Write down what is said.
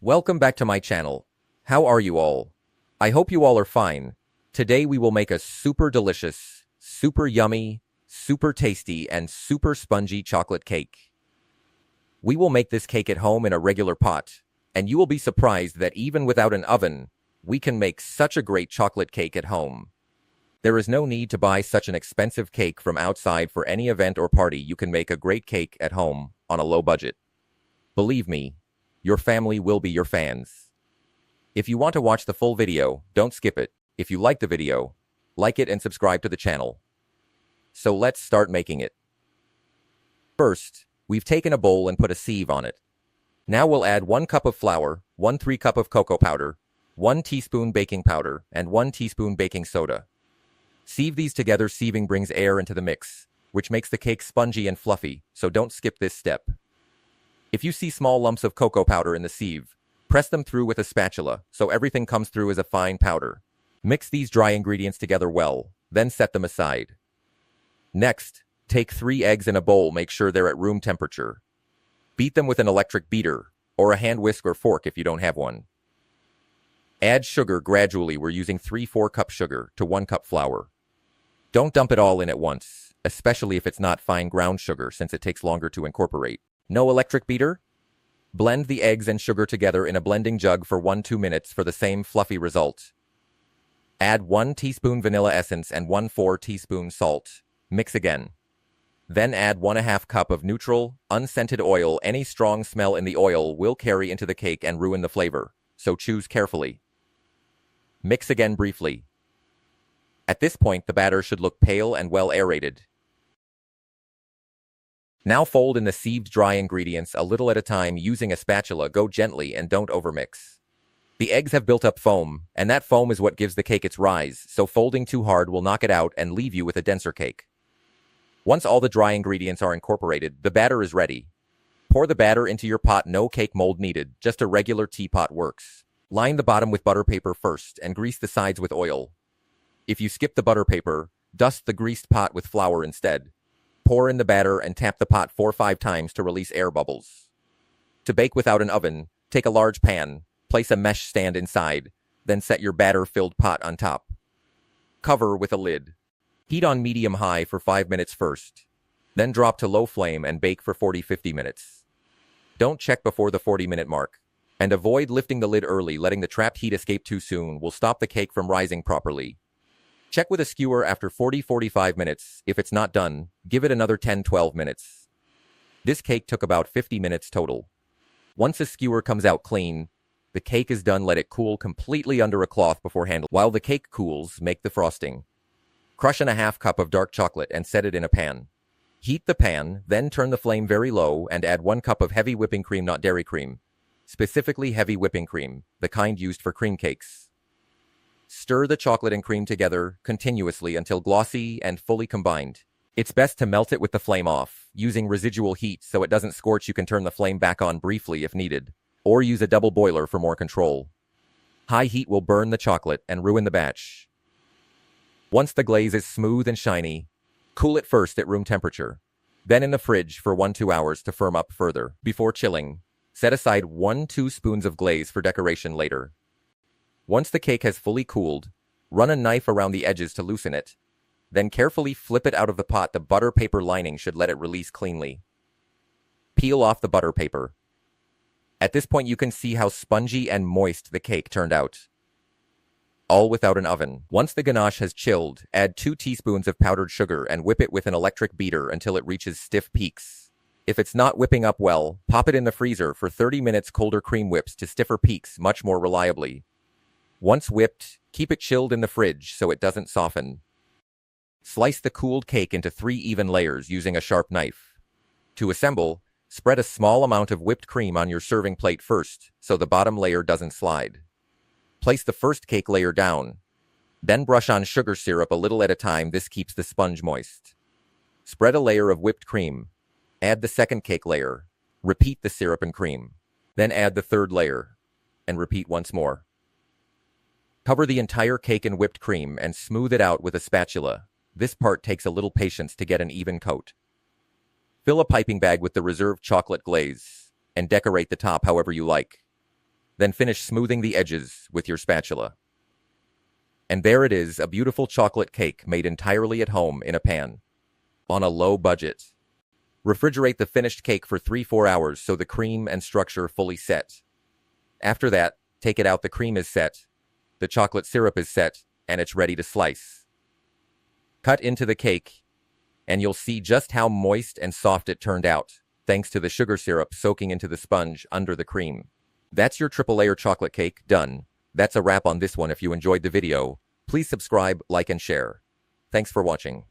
Welcome back to my channel. How are you all? I hope you all are fine. Today we will make a super delicious, super yummy, super tasty, and super spongy chocolate cake. We will make this cake at home in a regular pot, and you will be surprised that even without an oven, we can make such a great chocolate cake at home. There is no need to buy such an expensive cake from outside for any event or party. You can make a great cake at home on a low budget. Believe me, your family will be your fans. If you want to watch the full video, don't skip it. If you like the video, like it and subscribe to the channel. So let's start making it. First, we've taken a bowl and put a sieve on it. Now we'll add 1 cup of flour, 1/3 cup of cocoa powder, 1 teaspoon baking powder, and 1 teaspoon baking soda. Sieve these together. Sieving brings air into the mix, which makes the cake spongy and fluffy, so don't skip this step. If you see small lumps of cocoa powder in the sieve, press them through with a spatula so everything comes through as a fine powder. Mix these dry ingredients together well, then set them aside. Next, take 3 eggs in a bowl. Make sure they're at room temperature. Beat them with an electric beater, or a hand whisk or fork if you don't have one. Add sugar gradually. We're using 3/4 cup sugar to 1 cup flour. Don't dump it all in at once, especially if it's not fine ground sugar since it takes longer to incorporate. No electric beater? Blend the eggs and sugar together in a blending jug for 1-2 minutes for the same fluffy result. Add 1 teaspoon vanilla essence and 1/4 teaspoon salt. Mix again. Then add 1/2 cup of neutral, unscented oil. Any strong smell in the oil will carry into the cake and ruin the flavor, so choose carefully. Mix again briefly. At this point, the batter should look pale and well aerated. Now fold in the sieved dry ingredients a little at a time using a spatula. Go gently and don't overmix. The eggs have built up foam, and that foam is what gives the cake its rise, so folding too hard will knock it out and leave you with a denser cake. Once all the dry ingredients are incorporated, the batter is ready. Pour the batter into your pot. No cake mold needed, just a regular teapot works. Line the bottom with butter paper first and grease the sides with oil. If you skip the butter paper, dust the greased pot with flour instead. Pour in the batter and tap the pot 4 or 5 times to release air bubbles. To bake without an oven, take a large pan, place a mesh stand inside, then set your batter-filled pot on top. Cover with a lid. Heat on medium-high for 5 minutes first. Then drop to low flame and bake for 40-50 minutes. Don't check before the 40-minute mark. And avoid lifting the lid early. Letting the trapped heat escape too soon will stop the cake from rising properly. Check with a skewer after 40-45 minutes. If it's not done, give it another 10-12 minutes. This cake took about 50 minutes total. Once a skewer comes out clean, the cake is done. Let it cool completely under a cloth before handling. While the cake cools, make the frosting. Crush in a 1/2 cup of dark chocolate and set it in a pan. Heat the pan, then turn the flame very low and add 1 cup of heavy whipping cream, not dairy cream. Specifically heavy whipping cream, the kind used for cream cakes. Stir the chocolate and cream together continuously until glossy and fully combined. It's best to melt it with the flame off, using residual heat so it doesn't scorch. You can turn the flame back on briefly if needed, or use a double boiler for more control. High heat will burn the chocolate and ruin the batch. Once the glaze is smooth and shiny, cool it first at room temperature, then in the fridge for 1-2 hours to firm up further. Before chilling, set aside 1-2 spoons of glaze for decoration later. Once the cake has fully cooled, run a knife around the edges to loosen it. Then carefully flip it out of the pot. The butter paper lining should let it release cleanly. Peel off the butter paper. At this point you can see how spongy and moist the cake turned out. All without an oven. Once the ganache has chilled, add 2 teaspoons of powdered sugar and whip it with an electric beater until it reaches stiff peaks. If it's not whipping up well, pop it in the freezer for 30 minutes. Colder cream whips to stiffer peaks much more reliably. Once whipped, keep it chilled in the fridge so it doesn't soften. Slice the cooled cake into 3 even layers using a sharp knife. To assemble, spread a small amount of whipped cream on your serving plate first so the bottom layer doesn't slide. Place the first cake layer down. Then brush on sugar syrup a little at a time. This keeps the sponge moist. Spread a layer of whipped cream. Add the second cake layer. Repeat the syrup and cream. Then add the third layer. And repeat once more. Cover the entire cake in whipped cream and smooth it out with a spatula. This part takes a little patience to get an even coat. Fill a piping bag with the reserved chocolate glaze, and decorate the top however you like. Then finish smoothing the edges with your spatula. And there it is, a beautiful chocolate cake made entirely at home in a pan. On a low budget. Refrigerate the finished cake for 3-4 hours so the cream and structure fully set. After that, take it out, the cream is set, the chocolate syrup is set, and it's ready to slice. Cut into the cake, and you'll see just how moist and soft it turned out, thanks to the sugar syrup soaking into the sponge under the cream. That's your triple layer chocolate cake done. That's a wrap on this one. If you enjoyed the video, please subscribe, like, and share. Thanks for watching.